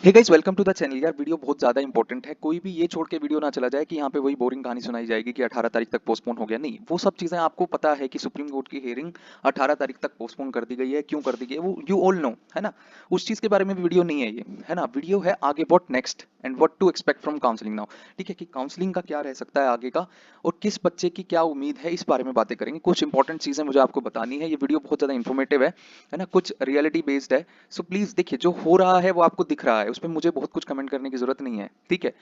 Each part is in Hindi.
Hey guys, welcome to the channel. यार वीडियो बहुत ज़्यादा इंपॉर्टेंट है। कोई भी ये छोड़ के वीडियो ना चला जाए कि यहाँ पे वही बोरिंग कहानी सुनाई जाएगी कि 18 तारीख तक पोस्टपोन हो गया। नहीं, वो सब चीज़ें आपको पता है कि सुप्रीम कोर्ट की हियरिंग 18 तारीख तक पोस्टपोन कर दी गई है। क्यों कर दी गई है वो यू ऑल नो, है ना। उस चीज़ के बारे में भी वीडियो नहीं है ये, है ना। वीडियो है आगे what next and what to expect from counselling now. ठीक है, कि काउंसलिंग का क्या रह सकता है आगे का और किस बच्चे की क्या उम्मीद है, इस बारे में बातें करेंगे। कुछ इंपॉर्टेंट चीज़ें मुझे आपको बतानी है। ये वीडियो बहुत ज़्यादा इन्फॉर्मेटिव है ना, कुछ रियलिटी बेस्ड है। सो प्लीज देखिए, जो हो रहा है वो आपको दिख रहा है, उसमें मुझे बहुत कुछ कमेंट करने की जरूरत नहीं है। ठीक है,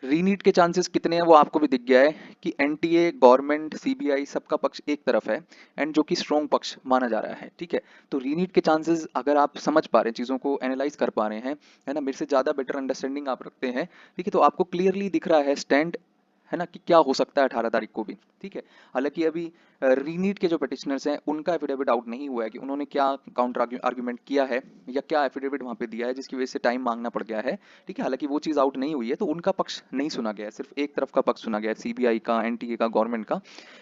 रीनीट के चांसेस कितने हैं वो आपको भी दिख गया है कि एनटीए, गवर्नमेंट, सीबीआई सबका पक्ष एक तरफ है एंड जो कि स्ट्रॉन्ग पक्ष माना जा रहा है। ठीक है, तो रीनीट के चांसेस अगर आप समझ पा रहे हैं, चीज़ों को एनालाइज कर पा रहे हैं, है ना, मेरे से ज़्यादा बेटर अंडरस्टैंडिंग आप रखते हैं। ठीक है, तो आपको क्लियरली दिख रहा है स्टैंड, है ना, कि क्या हो सकता है 18 तारीख को भी। ठीक है, हालांकि अभी रीनीट के जो पिटिशनर्स हैं उनका एफिडेविट आउट नहीं हुआ है कि उन्होंने क्या काउंटर आर्ग्यूमेंट किया है या क्या एफिडेविट वहां पे दिया है जिसकी वजह से टाइम मांगना पड़ गया है। ठीक है, हालांकि वो चीज़ आउट नहीं हुई है, तो उनका पक्ष नहीं सुना गया है, सिर्फ एक तरफ का पक्ष सुना गया है, सीबीआई का, एनटीए का, गवर्नमेंट का।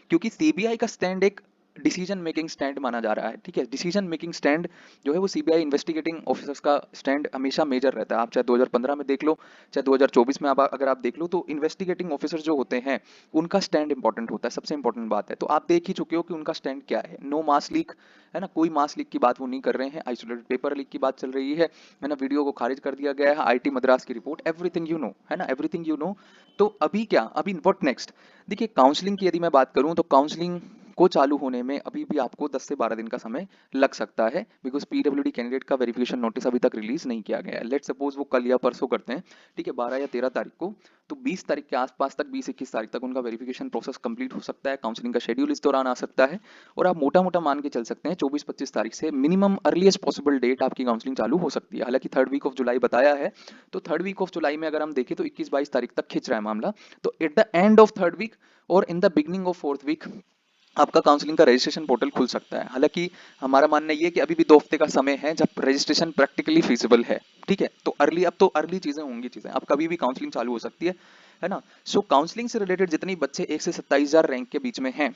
क्योंकि सीबीआई का स्टैंड एक डिसीजन मेकिंग स्टैंड माना जा रहा है। ठीक है, डिसीजन मेकिंग स्टैंड जो है वो सीबीआई इन्वेस्टिगेटिंग ऑफिसर्स का स्टैंड हमेशा मेजर रहता है। आप चाहे 2015 में देख लो, चाहे 2024 में अगर आप देख लो, तो इन्वेस्टिगेटिंग ऑफिसर जो होते हैं उनका स्टैंड इंपॉर्टेंट होता है, सबसे इंपॉर्टेंट बात है। तो आप देख ही चुके हो कि उनका स्टैंड क्या है। नो मास लीक, है ना, कोई मास लीक की बात वो नहीं कर रहे हैं। आइसोलेटेड पेपर लीक की बात चल रही है ना, वीडियो को खारिज कर दिया गया है, आईटी मद्रास की रिपोर्ट, एवरीथिंग यू नो, है ना, एवरीथिंग यू नो। तो अभी क्या, अभी व्हाट नेक्स्ट। देखिए, काउंसलिंग की यदि मैं बात करूं तो काउंसलिंग को चालू होने में अभी भी आपको 10 से 12 दिन का समय लग सकता है, बिकॉज पीडब्ल्यूडी कैंडिडेट का वेरिफिकेशन नोटिस अभी तक रिलीज नहीं किया गया है। लेट सपोज वो कल या परसों करते हैं, ठीक है, 12 या 13 तारीख को, तो 20 तारीख के आसपास तक, 20-21 तारीख तक उनका वेरिफिकेशन प्रोसेस कंप्लीट हो सकता है। काउंसलिंग का शेड्यूल इस दौरान आ सकता है और आप मोटा मोटा मान के चल सकते हैं 24-25 तारीख से मिनिमम अर्लीस्ट पॉसिबल डेट आपकी काउंसलिंग चालू हो सकती है। हालांकि थर्ड वीक ऑफ जुलाई बताया है, तो थर्ड वीक ऑफ जुलाई में अगर हम देखें तो 21-22 तारीख तक खिंच रहा है मामला। तो at the end of third week और in the beginning of fourth week आपका काउंसलिंग का रजिस्ट्रेशन पोर्टल खुल सकता है। हालांकि हमारा मानना ये है कि अभी भी 2 हफ्ते का समय है जब रजिस्ट्रेशन प्रैक्टिकली फीजिबल है। ठीक है, तो अर्ली, अब तो अर्ली चीजें होंगी, चीजें अब कभी भी काउंसलिंग चालू हो सकती है ना। सो काउंसलिंग से रिलेटेड जितनी बच्चे 1 से 27,000 रैंक के बीच में हैं,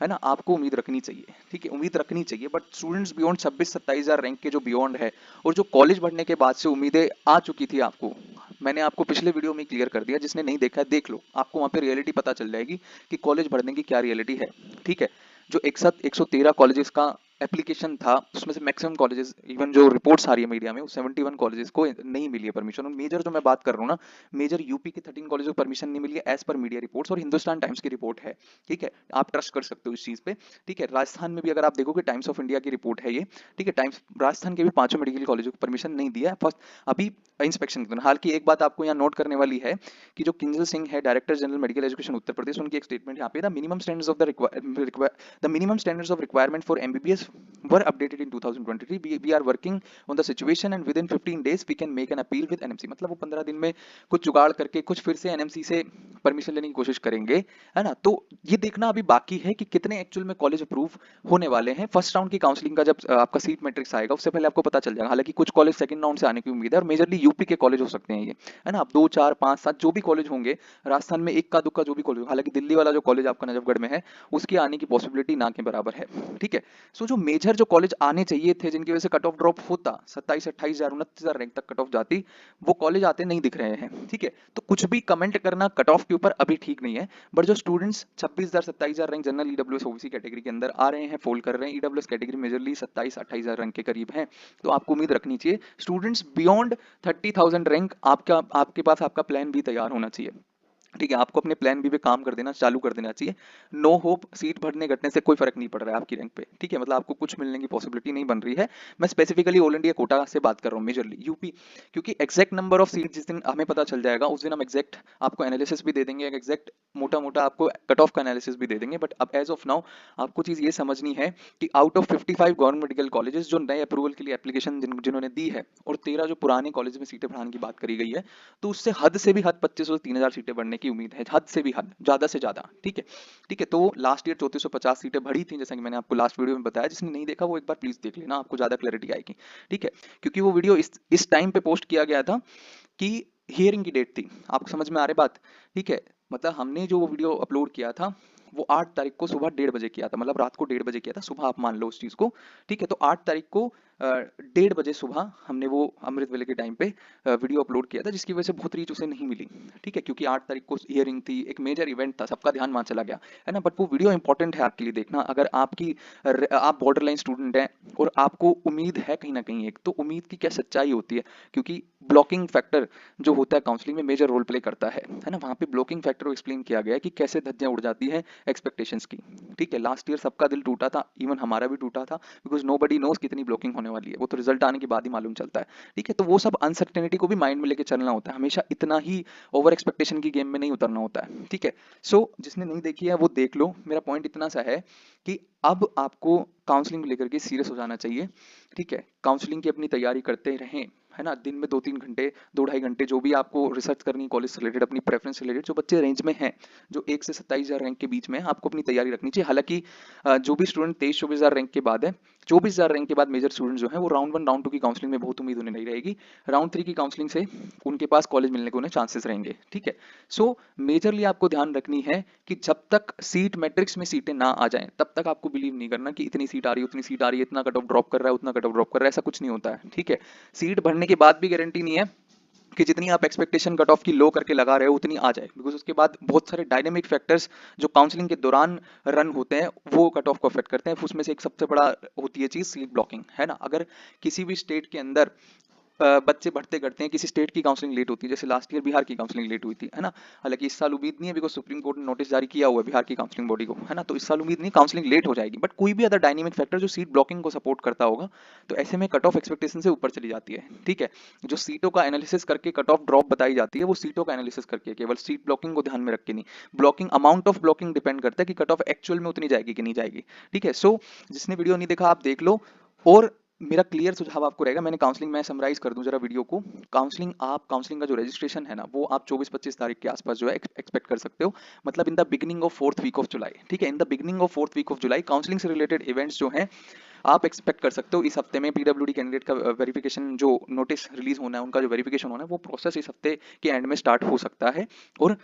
है ना, आपको उम्मीद रखनी चाहिए। ठीक है, उम्मीद रखनी चाहिए, बट स्टूडेंट्स बियॉन्ड 26-27,000 रैंक के जो बियॉन्ड है और जो कॉलेज बढ़ने के बाद से उम्मीदें आ चुकी थी आपको, मैंने आपको पिछले वीडियो में क्लियर कर दिया। जिसने नहीं देखा है देख लो, आपको वहां पे रियलिटी पता चल जाएगी कि कॉलेज बढ़ने की क्या रियलिटी है। ठीक है, जो एक साथ 113 कॉलेजेस का एप्लीकेशन था, उसमें से मैक्सिमम कॉलेजेस, इवन जो रिपोर्ट्स आ रही है मीडिया में, 71 कॉलेजेस को नहीं मिली है परमिशन। और मेजर जो मैं बात कर रहा हूँ ना, मेजर यूपी के 13 कॉलेज को परमिशन नहीं मिली है एज पर मीडिया रिपोर्ट्स, और हिंदुस्तान टाइम्स की रिपोर्ट है। ठीक है, आप ट्रस्ट कर सकते हो इस चीज पे। ठीक है, राजस्थान में भी अगर आप देखोगे, टाइम्स ऑफ इंडिया की रिपोर्ट है ये। ठीक है, टाइम्स राजस्थान के भी 5 मेडिकल कॉलेजों को परमिशन नहीं दिया है फर्स्ट, अभी इंस्पेक्शन के दौरान। हालांकि एक बात आपको यहाँ नोट करने वाली है कि जो किंजल सिंह है, director general medical education Uttar Pradesh, उनकी एक स्टेटमेंट यहाँ पे, the minimum standards of the minimum standards of requirement for MBBS were updated in 2023. We are working on the situation and within 15 days we can make an appeal with NMC. मतलब वो 15 दिन में कुछ जुगाड़ करके कुछ फिर से NMC से परमिशन लेने की कोशिश करेंगे, है ना। तो ये देखना अभी बाकी है कि कितने एक्चुअल में कॉलेज अप्रूव होने वाले हैं। फर्स्ट राउंड की काउंसलिंग का जब आपका सीट मैट्रिक्स आएगा उससे पहले आपको पता चल जाएगा। हालांकि कुछ कॉलेज सेकंड राउंड से आने की उम्मीद है और मेजरली यूपी के कॉलेज हो सकते हैं ये, है ना। अब 2, 4, 5, 7 जो भी कॉलेज होंगे, राजस्थान में एक का दुक्का जो भी कॉलेज, हालांकि दिल्ली वाला जो कॉलेज आपका नजफगढ़ में है उसके आने की पॉसिबिलिटी ना के बराबर है। ठीक है, सो जो मेजर जो कॉलेज आने चाहिए थे, जिनकी वजह से कट ऑफ ड्रॉप होता, 27-28,000, 29,000 रैंक तक कट ऑफ जाती, वो कॉलेज आते नहीं दिख रहे हैं। ठीक है, तो कुछ भी कमेंट करना कट ऑफ के ऊपर अभी ठीक नहीं है। बट जो students 26,000, 27,000 rank general EWS OBC category के अंदर आ रहे हैं, फोल्ड कर रहे हैं, ईडब्ल्यूएस कैटेगरी मेजरली 27-28,000 रैंक के करीब है, तो आपको उम्मीद रखनी चाहिए। स्टूडेंट्स बियॉन्ड 30,000 रैंक, आपका आपके पास आपका प्लान भी तैयार होना चाहिए। ठीक है, आपको अपने प्लान बी पे काम कर देना चालू कर देना चाहिए। नो होप, सीट भरने घटने से कोई फर्क नहीं पड़ रहा है आपकी रैंक पे। ठीक है, मतलब आपको कुछ मिलने की पॉसिबिलिटी नहीं बन रही है। मैं स्पेसिफिकली ऑल इंडिया कोटा से बात कर रहा हूँ, मेजरली यूपी, क्योंकि एग्जैक्ट नंबर ऑफ सीट जिस दिन हमें पता चल जाएगा उस दिन हम एग्जैक्ट आपको एनालिसिस भी दे देंगे, एग्जैक्ट मोटा मोटा आपको कट ऑफ का एनालिसिस भी दे देंगे। बट अब एज ऑफ नाउ आपको चीज ये समझनी है कि out of 55 government medical colleges जो नए अप्रूवल के लिए एप्लीकेशन जिन्होंने दी है, और 13 जो पुराने कॉलेज में सीटें बढ़ाने की बात करी गई है, तो उससे हद से भी हद 2500 से 3,000 सीटें बढ़ने की उम्मीद है, हद से भी हद, ज्यादा से ज्यादा। ठीक है, ठीक है, तो लास्ट ईयर 3450 सीटें बढ़ी थी, जैसा कि मैंने आपको लास्ट वीडियो में बताया। जिसने नहीं देखा वो एक बार प्लीज देख लेना, आपको ज्यादा क्लैरिटी आएगी। ठीक है, क्योंकि वो वीडियो इस टाइम पे पोस्ट किया गया था कि हियरिंग की डेट थी। आपको समझ में आ रही बात। ठीक है, मतलब हमने जो वो वीडियो अपलोड किया था वो 8 तारीख को सुबह 1:30 बजे किया था, मतलब रात को 1:30 बजे किया था, सुबह आप मान लो उस चीज को। ठीक है, तो 8 तारीख को 1:30 बजे सुबह हमने वो अमृत वेले के टाइम पे वीडियो अपलोड किया था, जिसकी वजह से बहुत रीच उसे नहीं मिली। ठीक है, क्योंकि 8 तारीख को हियरिंग थी, एक मेजर इवेंट था, सबका ध्यान वहां चला गया, है ना। बट वो वीडियो इंपॉर्टेंट है आपके लिए देखना, अगर आप बॉर्डर लाइन स्टूडेंट हैं और आपको उम्मीद है कहीं ना कहीं एक, तो उम्मीद की क्या सच्चाई होती है, क्योंकि ब्लॉकिंग फैक्टर जो होता है काउंसलिंग में मेजर रोल प्ले करता है ना। वहां पे ब्लॉकिंग फैक्टर को एक्सप्लेन किया गया है कि कैसे धज्जियां उड़ जाती है एक्सपेक्टेशंस की। ठीक है, लास्ट ईयर सबका दिल टूटा था, इवन हमारा भी टूटा था, बिकॉज नोबडी नोज कितनी ब्लॉकिंग होने वाली है, वो तो रिजल्ट आने के बाद ही मालूम चलता है। ठीक है, तो वो सब अनसर्टेनिटी को भी माइंड में लेके चलना होता है, हमेशा इतना ही ओवर एक्सपेक्टेशन की गेम में नहीं उतरना होता है। ठीक है, सो जिसने नहीं देखी है वो देख लो। मेरा पॉइंट इतना सा है कि अब आपको काउंसलिंग को लेकर के सीरियस हो जाना चाहिए। ठीक है, काउंसलिंग की अपनी तैयारी करते रहें, है ना। दिन में 2-3 घंटे, 2-2.5 घंटे जो भी आपको रिसर्च करनी है कॉलेज से रिलेटेड, अपनी प्रेफरेंस से रिलेटेड, जो बच्चे रेंज में हैं, जो 1 से 27,000 रैंक के बीच में है, आपको अपनी तैयारी रखनी चाहिए। हालांकि जो भी स्टूडेंट 23-24,000 रैंक के बाद है, 24,000 रैंक के बाद मेजर स्टूडेंट जो है वो राउंड 1 राउंड 2 की काउंसलिंग में बहुत उम्मीद उन्हें नहीं रहेगी, राउंड 3 की काउंसलिंग से उनके पास कॉलेज मिलने के उन्हें चांसेस रहेंगे। ठीक है, सो मेजरली आपको ध्यान रखनी है कि जब तक सीट मैट्रिक्स में सीटें ना आ जाएं, तब तक आपको बिलीव नहीं करना कि इतनी सीट आ रही है, उतनी सीट आ रही है, इतना कट ऑफ ड्रॉप कर रहा है, उतना कट ऑफ ड्रॉप कर रहा है, ऐसा कुछ नहीं होता है। ठीक है, सीट भरने के बाद भी गारंटी नहीं है कि जितनी आप एक्सपेक्टेशन कट ऑफ की लो करके लगा रहे हो उतनी आ जाए, बिकॉज उसके बाद बहुत सारे डायनेमिक फैक्टर्स जो काउंसलिंग के दौरान रन होते हैं वो कट ऑफ को अफेक्ट करते हैं। उसमें से एक सबसे बड़ा होती है चीज सीट ब्लॉकिंग, है ना। अगर किसी भी स्टेट के अंदर बच्चे बढ़ते करते हैं, किसी स्टेट की काउंसलिंग लेट होती है, जैसे लास्ट ईयर बिहार की काउंसलिंग लेट हुई थी, है ना। हालांकि इस साल उम्मीद नहीं है, बिकॉज सुप्रीम कोर्ट ने नोटिस जारी किया हुआ है बिहार की काउंसलिंग बॉडी को, है ना। तो इस साल उम्मीद नहीं, काउंसलिंग लेट हो जाएगी, बट कोई भी अदर डायनेमिक फैक्टर जो सीट ब्लॉकिंग को सपोर्ट करता होगा, तो ऐसे में कट ऑफ एक्सपेक्टेशन से ऊपर चली जाती है। ठीक है, जो सीटों का एनालिसिस करके कट ऑफ ड्रॉप बताई जाती है, वो सीटों का एनालिसिस करके, केवल सीट ब्लॉकिंग को ध्यान में रख के नहीं। Blocking, amount of blocking depend करता है कि कट ऑफ एक्चुअल में उतनी जाएगी कि नहीं जाएगी। ठीक है, सो जिसने वीडियो नहीं देखा आप देख लो। और मेरा क्लियर सुझाव आपको रहेगा, मैंने काउंसलिंग में समराइज कर दूं जरा वीडियो को। काउंसलिंग का जो रजिस्ट्रेशन है ना, वो आप 24-25 तारीख के आसपास जो है एक्सपेक्ट कर सकते हो, मतलब in the beginning of 4th week of July. ठीक है, in the beginning of 4th week of July counselling से रिलेटेड इवेंट्स जो हैं आप एक्सपेक्ट कर सकते हो। इस हफ्ते में पीडब्ल्यूडी कैंडिडेट का वेरिफिकेशन, जो नोटिस रिलीज होना है, उनका जो वेरिफिकेशन होना है, वो प्रोसेस इस हफ्ते के एंड में स्टार्ट हो सकता है, और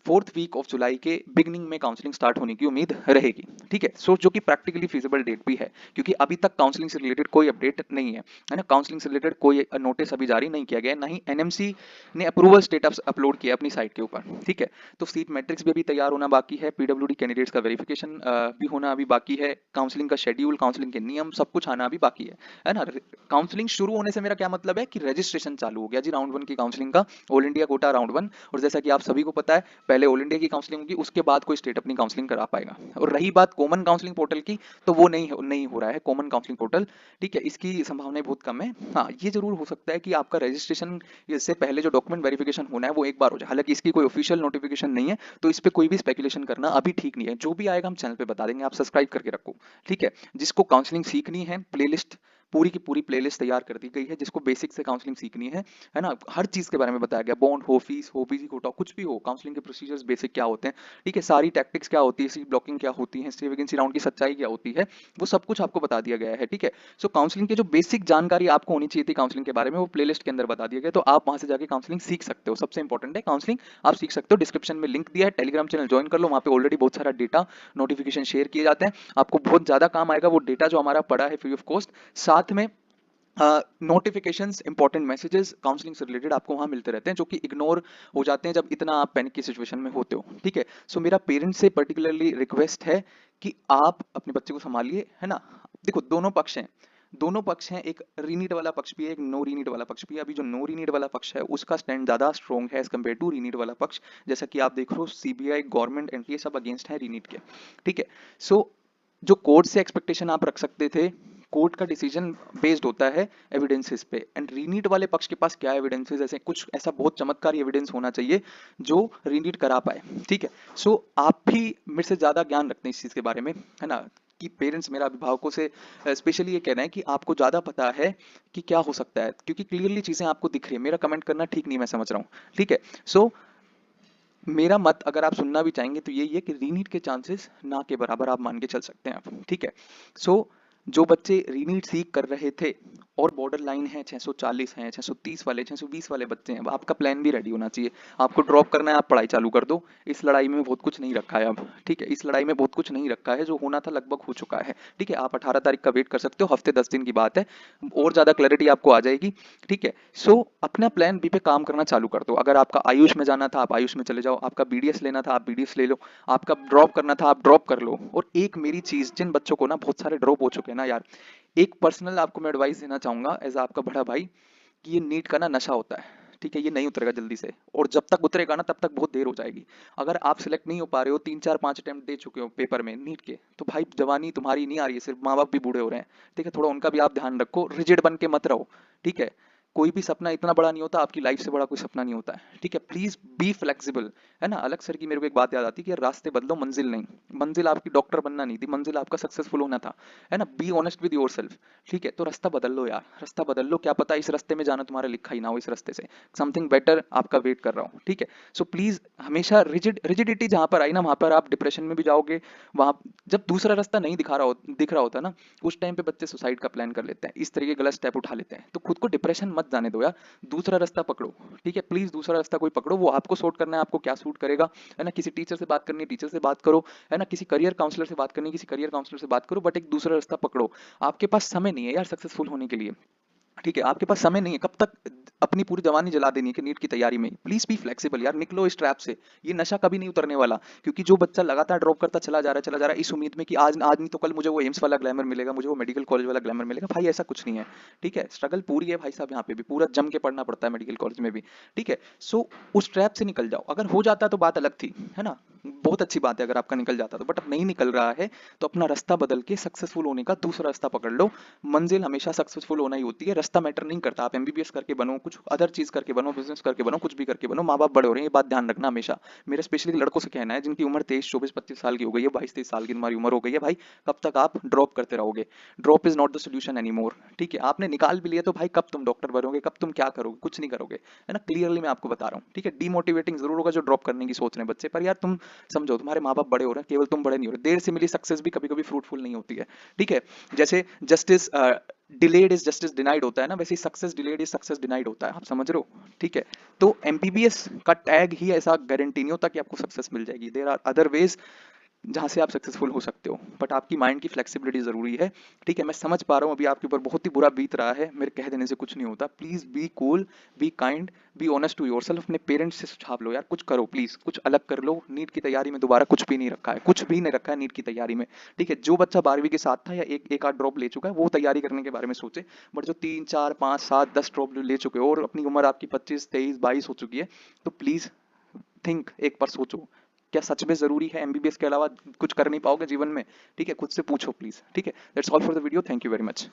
4th वीक ऑफ जुलाई के बिगनिंग में काउंसलिंग स्टार्ट होने की उम्मीद रहेगी। ठीक है, सो जो कि प्रैक्टिकली फीजिबल डेट भी है, क्योंकि अभी तक काउंसलिंग से रिलेटेड कोई अपडेट नहीं है ना। काउंसलिंग से रिलेटेड कोई नोटिस अभी जारी नहीं किया गया, ना ही एनएमसी ने अप्रूवल स्टेटस अपलोड किया अपनी साइट के ऊपर। ठीक है, तो सीट मैट्रिक्स भी अभी तैयार होना बाकी है, पीडब्ल्यूडी कैंडिडेट्स का वेरिफिकेशन भी होना अभी बाकी है, काउंसलिंग का शेड्यूल, काउंसलिंग के नियम, सब कुछ आना अभी बाकी है ना। काउंसलिंग शुरू होने से मेरा क्या मतलब है कि रजिस्ट्रेशन चालू हो गया जी, राउंड 1 की काउंसलिंग का, ऑल इंडिया कोटा राउंड 1। और जैसा कि आप सभी को पता है, पहले ऑल इंडिया की काउंसलिंग होगी, उसके बाद कोई स्टेट अपनी काउंसलिंग करा पाएगा। और रही बात कॉमन काउंसलिंग पोर्टल की, तो वो नहीं हो रहा है कॉमन काउंसलिंग पोर्टल। ठीक है, इसकी संभावनाएं बहुत कम है। हाँ, ये जरूर हो सकता है कि आपका रजिस्ट्रेशन से पहले जो डॉक्यूमेंट वेरिफिकेशन होना है वो एक बार हो जाए, हालांकि इसकी कोई ऑफिशियल नोटिफिकेशन नहीं है, तो इस पे कोई भी स्पेकुलेशन करना अभी ठीक नहीं है। जो भी आएगा हम चैनल पे बता देंगे, आप सब्सक्राइब करके रखो। ठीक है, जिसको काउंसलिंग सीखनी है, प्लेलिस्ट, पूरी की पूरी प्लेलिस्ट तैयार कर दी गई है, जिसको बेसिक से काउंसलिंग सीखनी है ना। हर चीज के बारे में बताया गया, बॉन्ड हो, फीस हो, पीजी कोटा, कुछ भी हो, काउंसलिंग के प्रोसीजर्स बेसिक क्या होते हैं। ठीक है, सारी टैक्टिक्स क्या होती है, सीट ब्लॉकिंग क्या होती है, वैकेंसी राउंड की सच्चाई क्या होती है, वो सब कुछ आपको बता दिया गया है। ठीक है, सो काउंसलिंग की जो बेसिक जानकारी आपको होनी चाहिए थी काउंसलिंग के बारे में, वो प्लेलिस्ट के अंदर बता दिया गया, तो आप वहां से जाके काउंसलिंग सीख सकते हो। सबसे इंपॉर्टेंट है काउंसलिंग आप सीख सकते हो। डिस्क्रिप्शन में लिंक दिया है, टेलीग्राम चैनल ज्वाइन कर लो, वहां पे ऑलरेडी बहुत सारा डेटा नोटिफिकेशन शेयर किए जाते हैं, आपको बहुत ज्यादा काम आएगा वो डेटा जो हमारा पड़ा है फ्री ऑफ कॉस्ट। साथ में नोटिफिकेशंस, इंपॉर्टेंट मैसेजेस काउंसलिंग से रिलेटेड आपको वहां मिलते रहते हैं, जो कि इग्नोर हो जाते हैं जब इतना आप पैनिक की सिचुएशन में होते हो। ठीक है, सो मेरा पेरेंट्स से पर्टिकुलरली रिक्वेस्ट है कि आप अपने बच्चे को संभालिए, है ना। देखो, दोनों पक्ष हैं, एक रीनीट वाला पक्ष भी है, एक नो रीनीट वाला पक्ष भी है। अभी जो नो रीनीट वाला पक्ष है उसका स्टैंड ज्यादा स्ट्रॉन्ग है एज कम्पेयर टू रीनीट वाला पक्ष। जैसा कि आप देख रहे हो, सीबीआई, गवर्नमेंट, एनटीए सब अगेंस्ट है रीनीट के। ठीक है, सो जो कोर्ट से एक्सपेक्टेशन आप रख सकते थे, कोर्ट का डिसीजन बेस्ड होता है एविडेंसेस पे, एंड रीनीट वाले पक्ष के पास क्या एविडेंसेस, ऐसे कुछ ऐसा बहुत चमत्कारी एविडेंस होना चाहिए जो रीनीट करा पाए। ठीक है, सो आप भी मेरे से ज्यादा ज्ञान रखते हैं इस चीज के बारे में, है ना, कि पेरेंट्स, मेरा अभिभावकों से स्पेशली ये कहना है कि आपको ज्यादा पता है कि क्या हो सकता है, क्योंकि क्लियरली चीजें आपको दिख रही है। मेरा कमेंट करना ठीक नहीं, मैं समझ रहा हूँ। ठीक है, सो मेरा मत अगर आप सुनना भी चाहेंगे तो यही है कि रीनीट के चांसेस ना के बराबर आप मान के चल सकते हैं। ठीक है, सो जो बच्चे रीनीट सीख कर रहे थे और बॉर्डर लाइन है 640 हैं, 630 वाले, 620 वाले बच्चे हैं, अब आपका प्लान भी रेडी होना चाहिए। आपको ड्रॉप करना है, आप पढ़ाई चालू कर दो। इस लड़ाई में बहुत कुछ नहीं रखा है अब, ठीक है, इस लड़ाई में बहुत कुछ नहीं रखा है, जो होना था लगभग हो चुका है, ठीक है। आप 18 तारीख का वेट कर सकते हो, हफ्ते 10 दिन की बात है, और ज्यादा क्लैरिटी आपको आ जाएगी, ठीक है। सो अपना प्लान बी पे काम करना चालू कर दो। अगर आपका आयुष में जाना था, आप आयुष में चले जाओ। आपका बीडीएस लेना था, आप बीडीएस ले लो। आपका ड्रॉप करना था, आप ड्रॉप कर लो। और एक मेरी चीज, जिन बच्चों को ना बहुत सारे ड्रॉप हो चुके हैं ना यार, एक पर्सनल आपको मैं एडवाइस देना चाहूंगा एज आपका बड़ा भाई, कि ये नीट का ना नशा होता है, ठीक है। ये नहीं उतरेगा जल्दी से, और जब तक उतरेगा ना तब तक बहुत देर हो जाएगी। अगर आप सिलेक्ट नहीं हो पा रहे हो, 3 4 5 अटेम्प्ट दे चुके हो पेपर में नीट के, तो भाई जवानी तुम्हारी नहीं आ रही है, सिर्फ माँ बाप भी बूढ़े हो रहे हैं, ठीक है। थोड़ा उनका भी आप ध्यान रखो, रिजिड बन के मत रहो, ठीक है। कोई भी सपना इतना बड़ा नहीं होता, आपकी लाइफ से बड़ा कोई सपना नहीं होता है, ठीक है। प्लीज बी फ्लेक्सिबल, है ना। अलग सर की मेरे को एक बात याद आती है कि यार रास्ते बदलो, मंजिल नहीं। मंजिल आपकी डॉक्टर बनना नहीं थी, मंजिल आपका सक्सेसफुल होना था, है ना। Be honest with your self, ठीक है। तो रास्ता बदल लो यार, रास्ता बदल लो, क्या पता इस रास्ते में जाना तुम्हारा लिखा ही ना हो, इस रास्ते से समथिंग बेटर आपका वेट कर रहा हूँ, ठीक है। सो प्लीज हमेशा रिजिडिटी जहां पर आई ना, वहां पर आप डिप्रेशन में भी जाओगे। वहां जब दूसरा रास्ता नहीं दिख रहा होता ना, उस टाइम पे बच्चे सुसाइड का प्लान कर लेते हैं, इस तरीके गलत स्टेप उठा लेते हैं। तो खुद को डिप्रेशन मत जाने दो यार, दूसरा रास्ता पकड़ो, ठीक है। प्लीज दूसरा रास्ता कोई पकड़ो, वो आपको सूट करना है, आपको क्या सूट करेगा, है ना। किसी टीचर से बात करनी है, टीचर से बात करो, है ना। किसी करियर काउंसलर से बात करनी है, किसी करियर काउंसलर से बात करो, बट एक दूसरा रास्ता पकड़ो। आपके पास समय नहीं है यार सक्सेसफुल होने के लिए, ठीक है। आपके पास समय नहीं है, कब तक अपनी पूरी जवानी जला देनी है कि नीट की तैयारी में। प्लीज बी फ्लेक्सिबल यार, निकलो इस ट्रैप से। ये नशा कभी नहीं उतरने वाला, क्योंकि जो बच्चा लगातार ड्रॉप करता चला जा रहा है इस उम्मीद में कि आज आज नहीं तो कल मुझे वो एम्स वाला ग्लैमर मिलेगा, मुझे वो मेडिकल कॉलेज वाला ग्लैमर मिलेगा, भाई ऐसा कुछ नहीं है, ठीक है। स्ट्रगल पूरी है भाई साहब, यहाँ पे भी पूरा जम के पढ़ना पड़ता है, मेडिकल कॉलेज में भी, ठीक है। सो उस ट्रैप से निकल जाओ। अगर हो जाता तो बात अलग थी, है ना, बहुत अच्छी बात है अगर आपका निकल जाता तो, बट अब नहीं निकल रहा है, तो अपना रास्ता बदल के सक्सेसफुल होने का दूसरा रास्ता पकड़ लो। मंजिल हमेशा सक्सेसफुल होना ही होती है, रास्ता मैटर नहीं करता। आप एमबीबीएस करके बनो, कुछ अदर चीज करके बनो, बिजनेस करके बनो, कुछ भी करके बनो, माँ बाप बड़े हो रहे हैं, ये बात ध्यान रखना हमेशा। मेरा स्पेशली लड़कों से कहना है जिनकी उम्र 23 24 25 साल की हो गई है, 22 23 साल की तुम्हारी उम्र हो गई है भाई, कब तक आप ड्रॉप करते रहोगे। Drop is not the solution any more, ठीक है। आपने निकाल भी लिया तो भाई कब तुम डॉक्टर बनोगे, कब तुम क्या करोगे, कुछ नहीं करोगे, है ना। क्लियरली मैं आपको बता रहा हूँ, ठीक है। डीमोटिवेटिंग जरूर होगा जो ड्रॉप करने की सोच रहे हैं बच्चे, पर यार तुम समझो, तुम्हारे माँ बाप बड़े हो रहे हैं, केवल तुम बड़े नहीं हो रहे। देर से मिली सक्सेस भी कभी कभी फ्रूटफुल नहीं होती है, ठीक है। जैसे justice delayed is justice denied होता है ना, वैसे success delayed is success denied होता है, आप समझ रहे हो, ठीक है। तो एमबीबीएस का टैग ही ऐसा गारंटी नहीं होता कि आपको सक्सेस मिल जाएगी। देयर आर अदर वेज जहां से आप सक्सेसफुल हो सकते हो, बट आपकी माइंड की फ्लेक्सिबिलिटी जरूरी है, ठीक है। मैं समझ पा रहा हूँ अभी आपके ऊपर बहुत ही बुरा बीत रहा है, मेरे कह देने से कुछ नहीं होता। Please be cool, be kind, be honest to yourself. अपने पेरेंट्स से सुझाव लो यार, कुछ करो प्लीज, कुछ अलग कर लो। नीट की तैयारी में दोबारा कुछ भी नहीं रखा है, कुछ भी नहीं रखा है नीट की तैयारी में, ठीक है। जो बच्चा 12वीं के साथ था या एक आध ड्रॉप ले चुका है, वो तैयारी करने के बारे में सोचे, बट जो 3 4 5 7 10 ड्रॉप ले चुके हो और अपनी उम्र आपकी 25 23 22 हो चुकी है, तो प्लीज थिंक, एक बार सोचो, क्या सच में जरूरी है एमबीबीएस के अलावा कुछ कर नहीं पाओगे जीवन में, ठीक है। खुद से पूछो प्लीज, ठीक है। That's all for the video, thank you very much.